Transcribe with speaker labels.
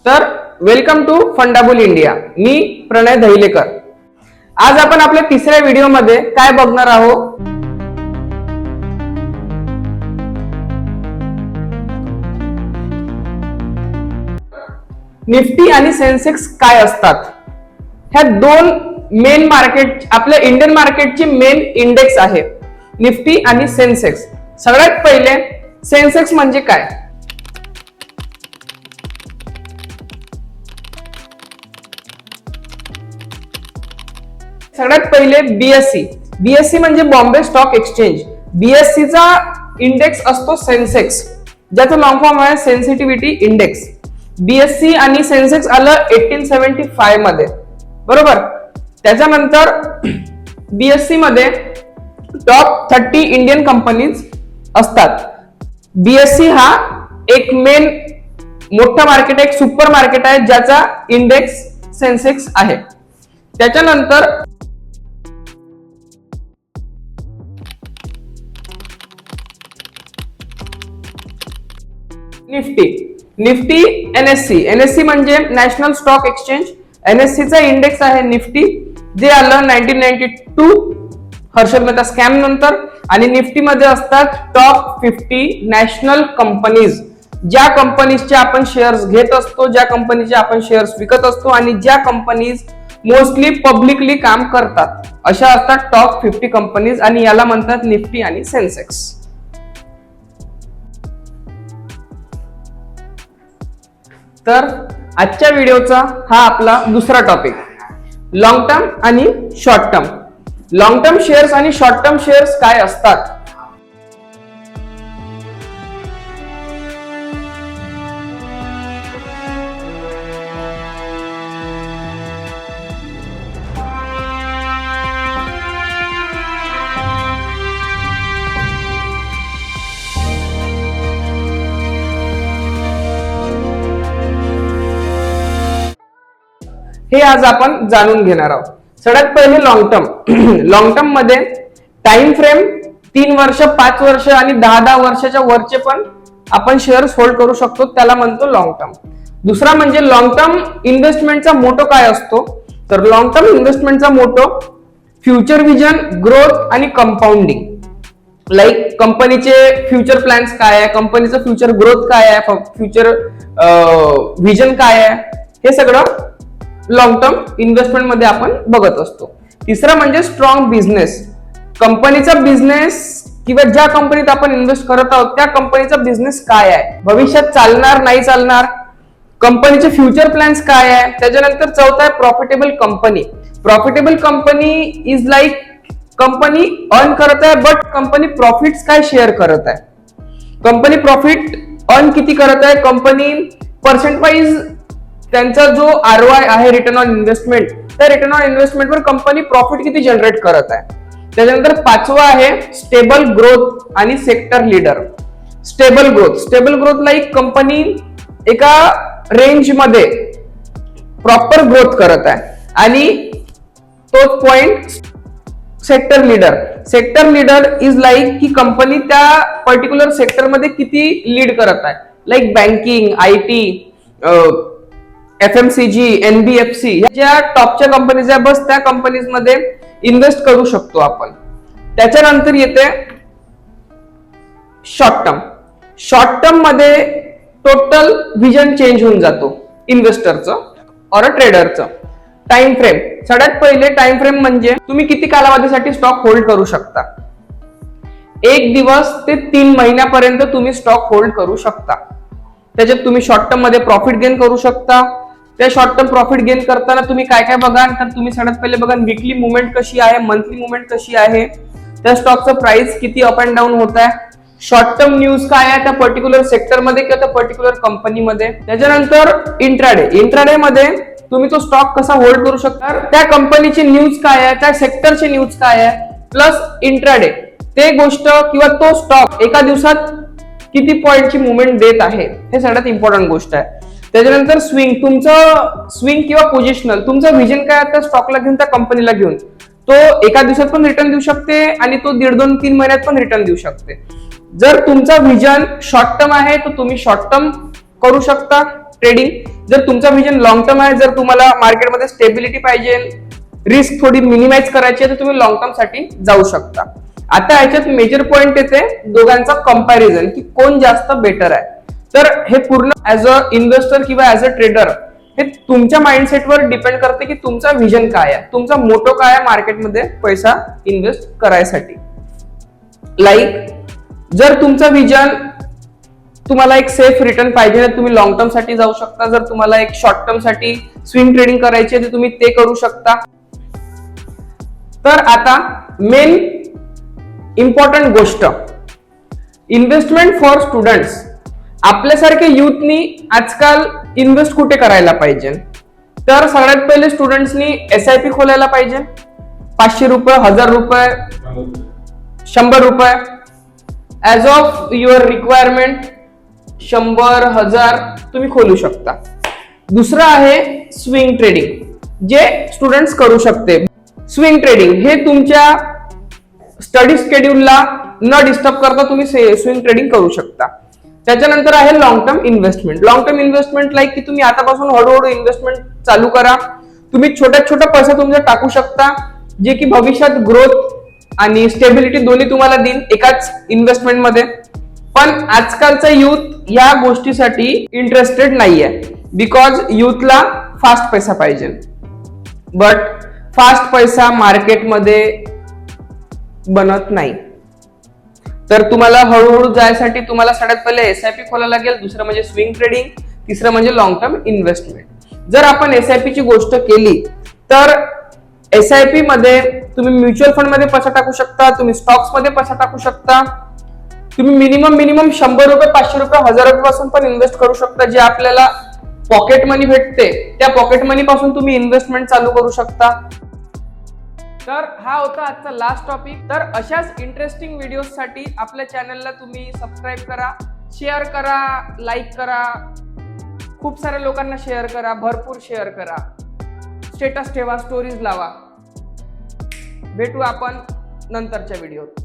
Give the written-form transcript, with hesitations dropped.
Speaker 1: तर welcome to फंडाबुल India. मी प्रणय दहिलेकर. आज आपण आपल्या तिसऱ्या व्हिडिओमध्ये काय बघणार आहोत? निफ्टी आणि सेन्सेक्स काय असतात? ह्या दोन मेन मार्केट, आपल्या इंडियन मार्केटची मेन इंडेक्स आहे निफ्टी आणि सेन्सेक्स. सगळ्यात पहिले सेन्सेक्स म्हणजे काय? सगळ्यात पहिले बीएससी म्हणजे बॉम्बे स्टॉक एक्सचेंज. बीएससी चा इंडेक्स असतो सेन्सेक्स, ज्याचं लॉंग फॉर्म आहे सेन्सिटिव्हिटी इंडेक्स. बीएससी आणि सेन्सेक्स आलं 1875 मध्ये, बरोबर. त्याच्यानंतर बीएससी मध्ये टॉप 30 इंडियन कंपनीज असतात. बीएससी हा एक मेन मोठा मार्केट आहे, एक सुपर मार्केट आहे, ज्याचा इंडेक्स सेन्सेक्स आहे. त्याच्यानंतर निफ्टी एनएससी म्हणजे नॅशनल स्टॉक एक्सचेंज. एनएससी चा इंडेक्स आहे निफ्टी, जे आलं 1992 हर्षद मेहता स्कॅम नंतर. आणि निफ्टी मध्ये असतात टॉप 50 नॅशनल कंपनीज, ज्या कंपनीजचे आपण शेअर्स घेत असतो, ज्या कंपनीचे आपण शेअर्स विकत असतो आणि ज्या कंपनीज मोस्टली पब्लिकली काम करतात, अशा असतात टॉप 50 कंपनीज. आणि याला म्हणतात निफ्टी आणि सेन्सेक्स. तर आजच्या व्हिडिओचा हा आपला दुसरा टॉपिक, लॉंग टर्म आणि short term. Long term shares आणि शॉर्ट टर्म शेअर्स काय असतात? हे आज आपण जाणून घेणार आहोत. सगळ्यात पहिले लॉंग टर्म. लॉंग टर्म मध्ये टाइम फ्रेम 3 वर्ष, 5 वर्ष आणि 10 वर्षाच्या वरचे पण आपण शेअर्स होल्ड करू शकतो, त्याला म्हणतो लॉंग टर्म. दुसरा म्हणजे लॉंग टर्म इन्व्हेस्टमेंटचा मोटो काय असतो? तर लॉंग टर्म इन्व्हेस्टमेंटचा मोटो फ्युचर विजन, ग्रोथ आणि कंपाऊंडिंग. लाईक कंपनीचे फ्युचर प्लॅन्स काय आहे, कंपनीचं फ्युचर ग्रोथ काय आहे, फ्युचर विजन काय आहे, हे सगळं लॉंग टर्म इन्व्हेस्टमेंट मध्ये आपण बघत असतो. तिसरं म्हणजे स्ट्रॉंग बिझनेस. कंपनीचा बिझनेस किंवा ज्या कंपनीत आपण इन्व्हेस्ट करत आहोत त्या कंपनीचा बिझनेस काय आहे, भविष्यात चालणार नाही चालणार, कंपनीचे फ्युचर प्लॅन्स काय आहे. त्याच्यानंतर चौथा आहे profitable company. Profitable company is like company earn करत आहे, बट कंपनी प्रॉफिट्स काय शेअर करत आहे, कंपनी प्रॉफिट अर्न किती करत आहे, कंपनी पर्सेंट वाईज त्यांचा जो ROI आहे, रिटर्न ऑन इन्व्हेस्टमेंट, त्या रिटर्न ऑन इन्व्हेस्टमेंटवर कंपनी प्रॉफिट किती जनरेट करत आहे. त्याच्यानंतर पाचवा आहे स्टेबल ग्रोथ आणि sector leader. Stable growth like company एका रेंज मध्ये प्रॉपर ग्रोथ करत आहे. आणि तोच point sector leader is like की कंपनी त्या पर्टिक्युलर सेक्टर मध्ये किती लीड करत आहे, like banking, IT, FMCG, NBFC, ज्या टॉपच्या कंपनीज आहे, बस त्या कंपनीज मध्ये इन्व्हेस्ट करू शकतो आपण. त्याच्यानंतर येते शॉर्ट टर्म. शॉर्ट टर्म मध्ये टोटल विजन चेंज होऊन जातो इन्व्हेस्टरचं और ट्रेडरचं. Time frame. सगळ्यात पहिले टाइम फ्रेम म्हणजे तुम्ही किती कालावधीसाठी स्टॉक होल्ड करू शकता. 1 दिवस ते 3 महिन्यापर्यंत तुम्ही स्टॉक होल्ड करू शकता. त्याच्यात तुम्ही शॉर्ट टर्म मध्ये प्रॉफिट गेन करू शकता. त्या शॉर्ट टर्म प्रॉफिट गेन करताना तुम्ही काय काय बघा, तर तुम्ही सगळ्यात पहिले बघा वीकली मुवमेंट कशी आहे, मंथली मुवमेंट कशी आहे, त्या स्टॉकचं प्राइस किती अप अँड डाऊन होत आहे, शॉर्ट टर्म न्यूज काय आहे त्या पर्टिक्युलर सेक्टर मध्ये किंवा त्या पर्टिक्युलर कंपनीमध्ये. त्याच्यानंतर इंट्राडे मध्ये तुम्ही तो स्टॉक कसा होल्ड करू शकता, त्या कंपनीची न्यूज काय आहे, त्या सेक्टरची न्यूज काय आहे, प्लस इंट्राडे ते गोष्ट किंवा तो स्टॉक एका दिवसात किती पॉइंटची मुवमेंट देत आहे, हे सगळ्यात इम्पॉर्टंट गोष्ट आहे. त्याच्यानंतर तुमचं स्विंग किंवा पोझिशनल, तुमचं विजन काय आहे त्या स्टॉकला घेऊन, त्या कंपनीला घेऊन, तो एका दिवसात पण रिटर्न देऊ शकते आणि तो 1.5-2-3 महिन्यात पण रिटर्न देऊ शकते. जर तुमचा विजन शॉर्ट टर्म आहे तर तुम्ही शॉर्ट टर्म करू शकता. ट्रेडिंग. जर तुमचा विजन लॉंग टर्म आहे, जर तुम्हाला मार्केटमध्ये स्टेबिलिटी पाहिजे, रिस्क थोडी मिनिमाइज करायची आहे, तर तुम्ही लॉंग टर्म साठी जाऊ शकता. आता याच्यात मेजर पॉइंट येते दोघांचा कंपॅरिझन, की कोण जास्त बेटर आहे. तर हे पूर्ण ऍज अ इन्व्हेस्टर किंवा ऍज अ ट्रेडर हे तुमच्या माइंडसेटवर डिपेंड करते की तुमचा विजन काय आहे, तुमचा मोटो काय आहे मार्केटमध्ये पैसा इन्व्हेस्ट करायसाठी. जर तुमचा विजन तुम्हाला एक सेफ रिटर्न पाहिजे, तुम्ही लॉंग टर्म साठी जाऊ शकता. जर तुम्हाला एक शॉर्ट टर्म साठी स्विंग ट्रेडिंग करायची आहे तर तुम्ही ते करू शकता. तर आता मेन इम्पॉर्टंट गोष्ट, इन्व्हेस्टमेंट फॉर स्टुडंट्स. आपल्यासारखे युथनी आजकाल इन्व्हेस्ट कुठे करायला पाहिजे, तर सगळ्यात पहिले स्टुडंट्सनी SIP खोलायला पाहिजे. 500 रुपये, 1000 रुपये, 100 रुपये ऍज ऑफ युअर रिक्वायरमेंट 100, 1000 तुम्ही खोलू शकता. दुसरं आहे स्विंग ट्रेडिंग, जे स्टुडंट्स करू शकते. स्विंग ट्रेडिंग हे तुमच्या स्टडी स्केड्यूलला न डिस्टर्ब करता तुम्ही स्विंग ट्रेडिंग करू शकता. त्याच्यानंतर आहे long term investment. Long term investment like की तुम्ही आतापासून हळूहळू इन्व्हेस्टमेंट चालू करा. तुम्ही छोट्या छोट्या पैसा तुमचा टाकू शकता, जे की भविष्यात ग्रोथ आणि स्टेबिलिटी दोन्ही तुम्हाला देईल एकाच इन्व्हेस्टमेंट मध्ये. पण आजकालचा युथ या गोष्टीसाठी इंटरेस्टेड नाहीये, बिकॉज युथला फास्ट पैसा पाहिजे. बट फास्ट पैसा मार्केटमध्ये बनत नाही. तर तुम्हाला हळूहळू जायसाठी तुम्हाला सगळ्यात पहिले SIP खोलायला लागेल. दुसरं म्हणजे स्विंग ट्रेडिंग, तिसरं म्हणजे लॉंग टर्म इन्व्हेस्टमेंट. जर आपण SIP ची गोष्ट केली तर SIP मध्ये तुम्ही म्युच्युअल फंड मध्ये पैसा टाकू शकता, तुम्ही स्टॉक्स मध्ये पैसा टाकू शकता. तुम्ही मिनिमम 100 रुपये, 500 रुपये, 1000 रुपये पासून पण इन्व्हेस्ट करू शकता. जे आपल्याला पॉकेट मनी भेटते त्या पॉकेट मनी पासून तुम्ही इन्व्हेस्टमेंट चालू करू शकता. तर हा होता आजचा लास्ट टॉपिक. तर अशाच इंटरेस्टिंग व्हिडिओज साठी आपल्या चॅनलला तुम्ही सबस्क्राईब करा, शेअर करा, लाईक करा, खूप साऱ्या लोकांना शेअर करा, भरपूर शेअर करा, स्टेटस ठेवा, स्टोरीज लावा. भेटू आपण नंतरच्या व्हिडिओत.